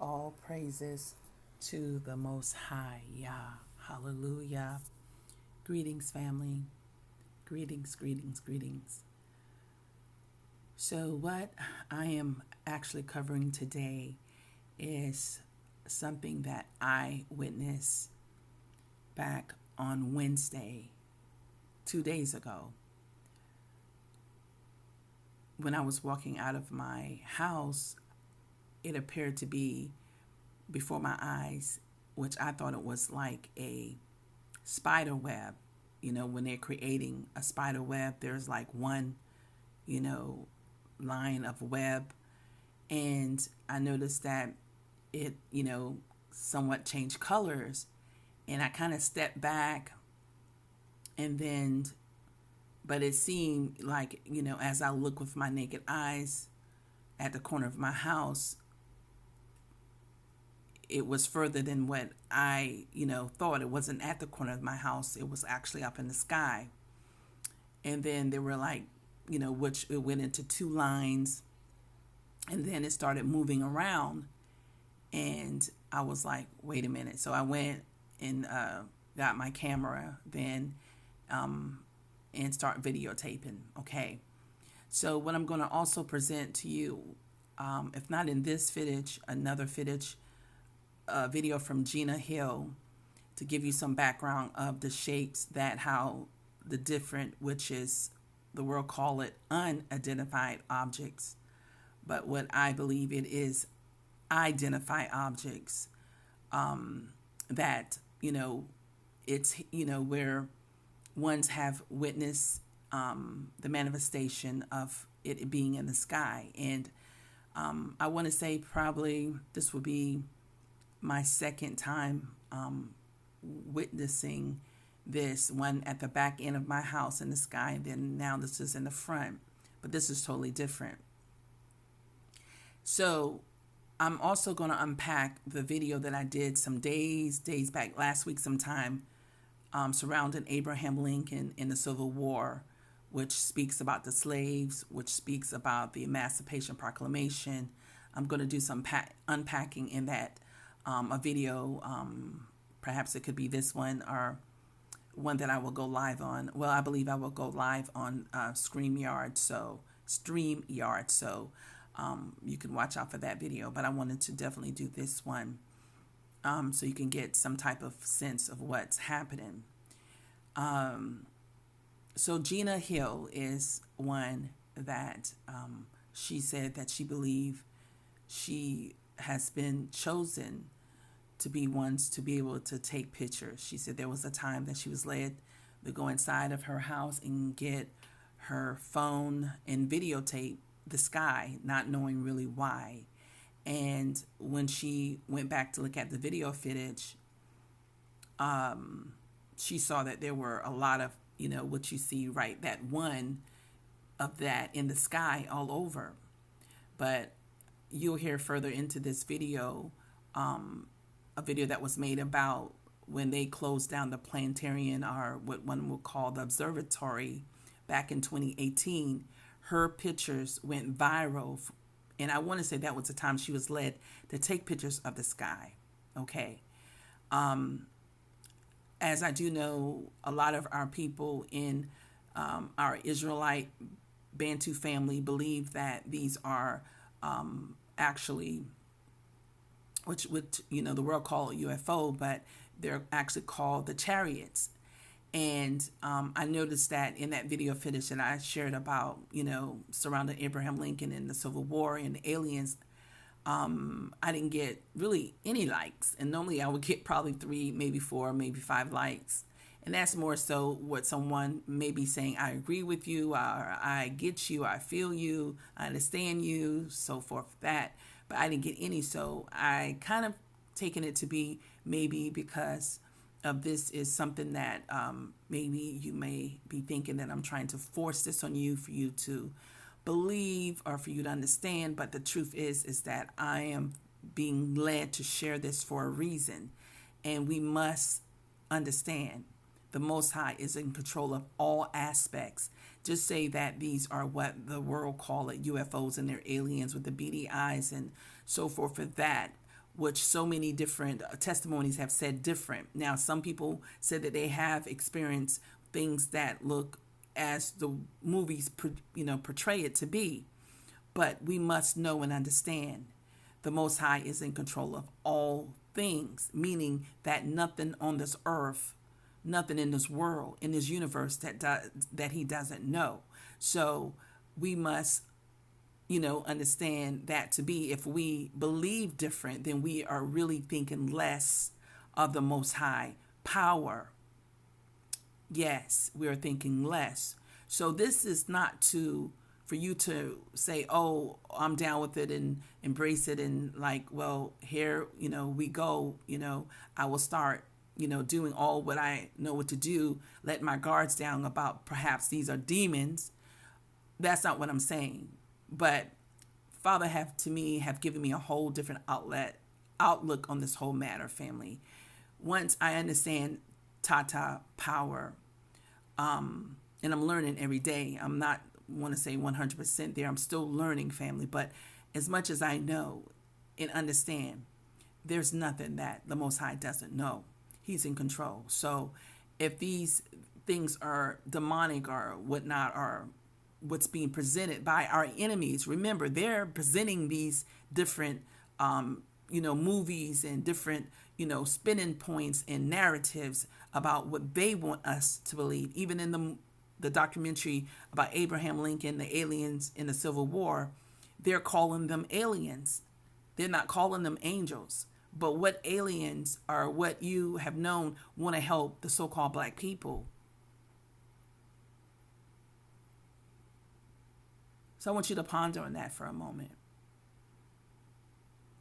All praises to the Most High, Yah. Hallelujah. Greetings, family. Greetings, greetings, greetings. So, what I am actually covering today is something that I witnessed back on Wednesday, 2 days ago, when I was walking out of my house. It appeared to be before my eyes, which I thought it was like a spider web. When they're creating a spider web, there's like one, line of web. And I noticed that it, somewhat changed colors. And I kind of stepped back and then, but it seemed like, as I look with my naked eyes at the corner of my house, it was further than what I, thought. It wasn't at the corner of my house. It was actually up in the sky. And then there were like, which it went into two lines. And then it started moving around. And I was like, wait a minute. So I went and got my camera then and start videotaping. Okay. So what I'm going to also present to you, if not in this footage, another footage, video from Gina Hill, to give you some background of the shapes that how the different, which is the world call it unidentified objects, but what I believe it is identified objects, that it's where ones have witnessed the manifestation of it being in the sky. And I want to say probably this would be my second time witnessing this, one at the back end of my house in the sky, and then now this is in the front, but this is totally different. So I'm also going to unpack the video that I did some days back, last week sometime, surrounding Abraham Lincoln in the Civil War, which speaks about the slaves, which speaks about the Emancipation Proclamation. I'm going to do some unpacking in that, a video. Perhaps it could be this one or one that I will go live on. Well, I believe I will go live on StreamYard, so you can watch out for that video. But I wanted to definitely do this one, so you can get some type of sense of what's happening. So Gina Hill is one that she said that she believed she has been chosen to be ones to be able to take pictures. She said there was a time that she was led to go inside of her house and get her phone and videotape the sky, not knowing really why. And when she went back to look at the video footage, she saw that there were a lot of, what you see, right, that one of that in the sky all over. But you'll hear further into this video, a video that was made about when they closed down the planetarium, or what one would call the observatory, back in 2018. Her pictures went viral, and I want to say that was the time she was led to take pictures of the sky. Okay. As I do know, a lot of our people in our Israelite Bantu family believe that these are actually, which the world call it UFO, but they're actually called the chariots. And I noticed that in that video footage that I shared about, surrounding Abraham Lincoln and the Civil War and the aliens, I didn't get really any likes. And normally I would get probably 3, maybe 4, maybe 5 likes. And that's more so what someone may be saying, I agree with you, or I get you, I feel you, I understand you, so forth, that. But I didn't get any. So I kind of taken it to be maybe because of this is something that maybe you may be thinking that I'm trying to force this on you for you to believe or for you to understand. But the truth is that I am being led to share this for a reason. And we must understand the Most High is in control of all aspects. Just say that these are what the world call it, UFOs, and they're aliens with the beady eyes and so forth for that. which so many different testimonies have said different. Now, some people said that they have experienced things that look as the movies, portray it to be. But we must know and understand the Most High is in control of all things, meaning that nothing on this earth, nothing in this world, in this universe that he doesn't know. So we must, understand that to be, if we believe different, then we are really thinking less of the Most High power. Yes, we are thinking less. So this is not for you to say, oh, I'm down with it and embrace it and like, well, here, we go, I will start, doing all what I know what to do, let my guards down about perhaps these are demons. That's not what I'm saying. But Father have given me a whole different outlook on this whole matter, family. Once I understand Tata power, and I'm learning every day. I'm not want to say 100% there. I'm still learning, family. But as much as I know and understand, there's nothing that the Most High doesn't know. He's in control. So if these things are demonic or whatnot, or what's being presented by our enemies, remember, they're presenting these different, movies and different, spinning points and narratives about what they want us to believe. Even in the documentary about Abraham Lincoln, the aliens in the Civil War, they're calling them aliens. They're not calling them angels. But what aliens are, what you have known, want to help the so-called black people. So I want you to ponder on that for a moment.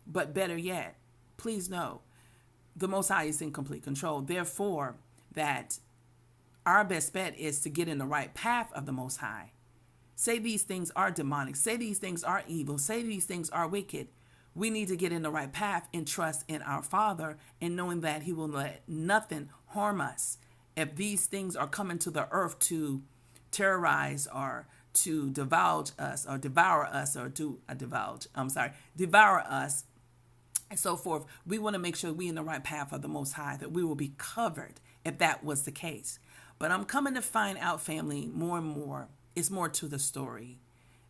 But better yet, please know, the Most High is in complete control. Therefore, that our best bet is to get in the right path of the Most High. Say these things are demonic. Say these things are evil. Say these things are wicked. We need to get in the right path and trust in our Father, and knowing that He will let nothing harm us. If these things are coming to the earth to terrorize or to devour us devour us and so forth, we want to make sure we in the right path of the Most High, that we will be covered if that was the case. But I'm coming to find out, family, more and more, it's more to the story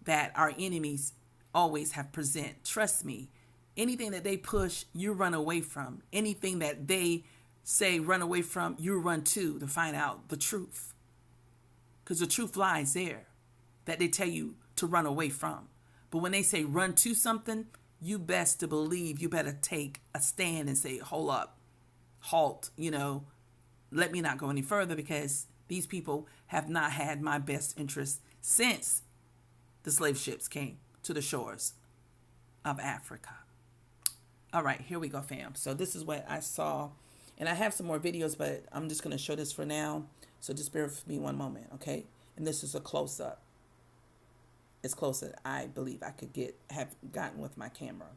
that our enemies always have present. Trust me, anything that they push, you run away from. Anything that they say run away from, you run to find out the truth. Because the truth lies there, that they tell you to run away from. But when they say run to something, you best to believe, you better take a stand and say, hold up, halt, let me not go any further, because these people have not had my best interest since the slave ships came to the shores of Africa. All right, here we go, fam. So this is what I saw, and I have some more videos, but I'm just going to show this for now. So just bear with me one moment, okay? And this is a close-up. As close as I believe I could have gotten with my camera.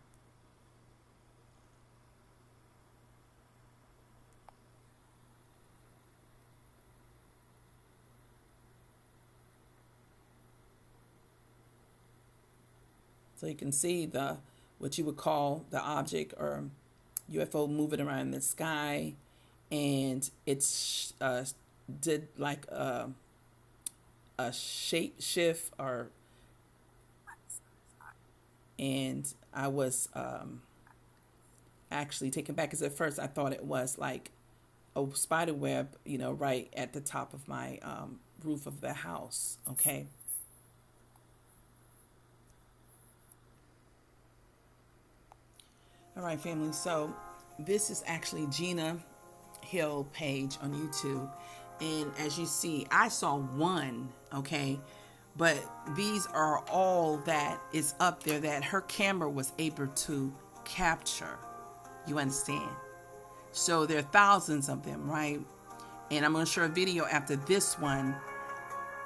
So you can see what you would call the object or UFO moving around in the sky, and it's did like a shape shift, and I was actually taken back, because at first I thought it was like a spider web, right at the top of my roof of the house. Okay. All right, family. So this is actually Gina Hill page on YouTube. And as you see, I saw one, okay? But these are all that is up there that her camera was able to capture. You understand? So there are thousands of them, right? And I'm going to show a video after this one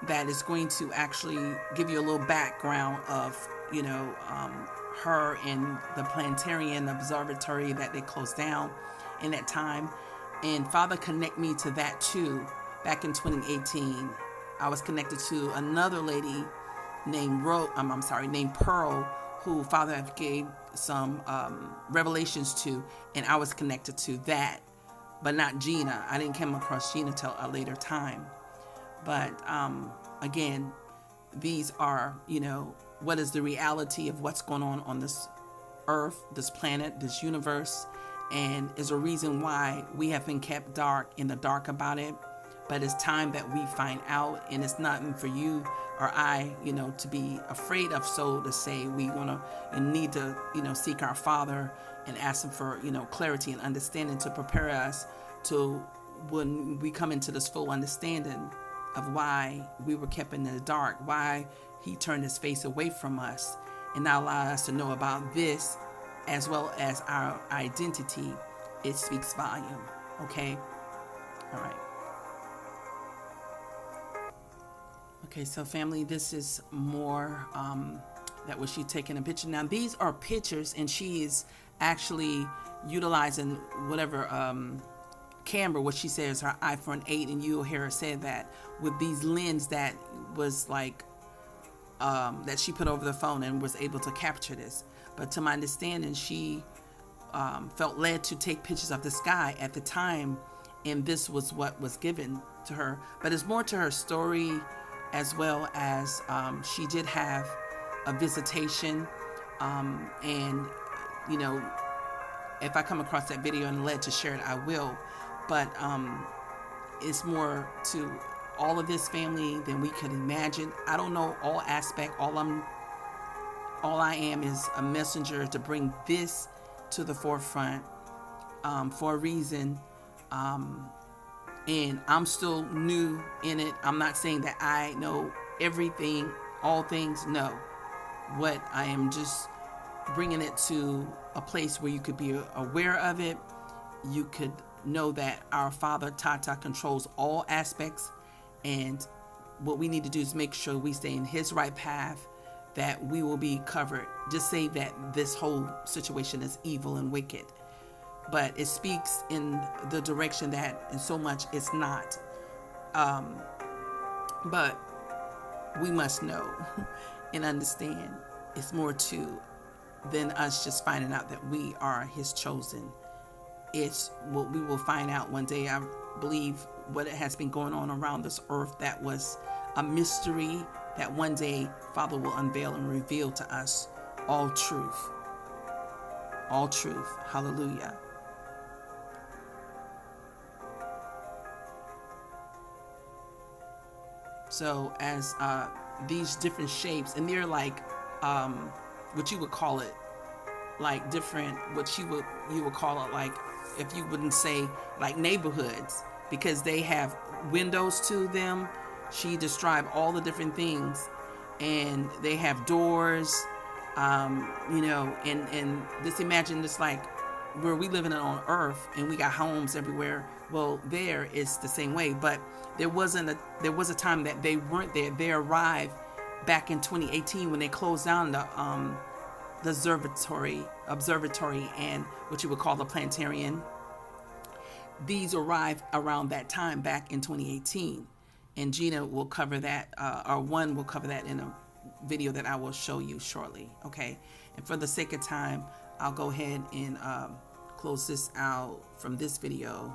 that is going to actually give you a little background of, her and the planetarium observatory that they closed down in that time. And Father connect me to that too. Back in 2018, I was connected to another lady named Pearl, who Father have gave some revelations to, and I was connected to that, but not Gina. I didn't come across Gina till a later time. But again, these are, what is the reality of what's going on this earth, this planet, this universe, and is a reason why we have been kept in the dark about it. But it's time that we find out, and it's nothing for you or I, to be afraid of, so to say. We want to need to, seek our Father and ask Him for, clarity and understanding to prepare us to when we come into this full understanding of why we were kept in the dark, why He turned His face away from us, and now allow us to know about this as well as our identity. It speaks volume. Okay? All right. Okay, so family, this is more that was she taking a picture. Now, these are pictures, and she is actually utilizing whatever camera, what she says her iPhone 8, and you'll hear her say that with these lens that was like that she put over the phone and was able to capture this. But to my understanding, she felt led to take pictures of the sky at the time, and this was what was given to her. But it's more to her story, as well as she did have a visitation, and if I come across that video and led to share it, I will. But it's more to all of this, family, than we could imagine. I don't know all aspect. All I am is a messenger to bring this to the forefront for a reason. And I'm still new in it. I'm not saying that I know everything, all things. No. What I am just bringing it to a place where you could be aware of it. You could know that our Father Tata controls all aspects, and what we need to do is make sure we stay in His right path, that we will be covered. Just say that this whole situation is evil and wicked, but it speaks in the direction that in so much it's not. But we must know and understand it's more to than us just finding out that we are His chosen. It's what we will find out one day. I believe what has been going on around this earth, that was a mystery, that one day Father will unveil and reveal to us all truth. All truth. Hallelujah. So as these different shapes, and they're like what you would call it, like different, what you would call it, like, if you wouldn't say like neighborhoods, because they have windows to them. She described all the different things, and they have doors, and just imagine this, like where we living on earth and we got homes everywhere. Well, there is the same way, but there was a time that they weren't there. They arrived back in 2018 when they closed down the observatory and what you would call the planetarium. These arrived around that time back in 2018, and Gina will cover that, or one will cover that in a video that I will show you shortly. Okay, and for the sake of time, I'll go ahead and close this out from this video.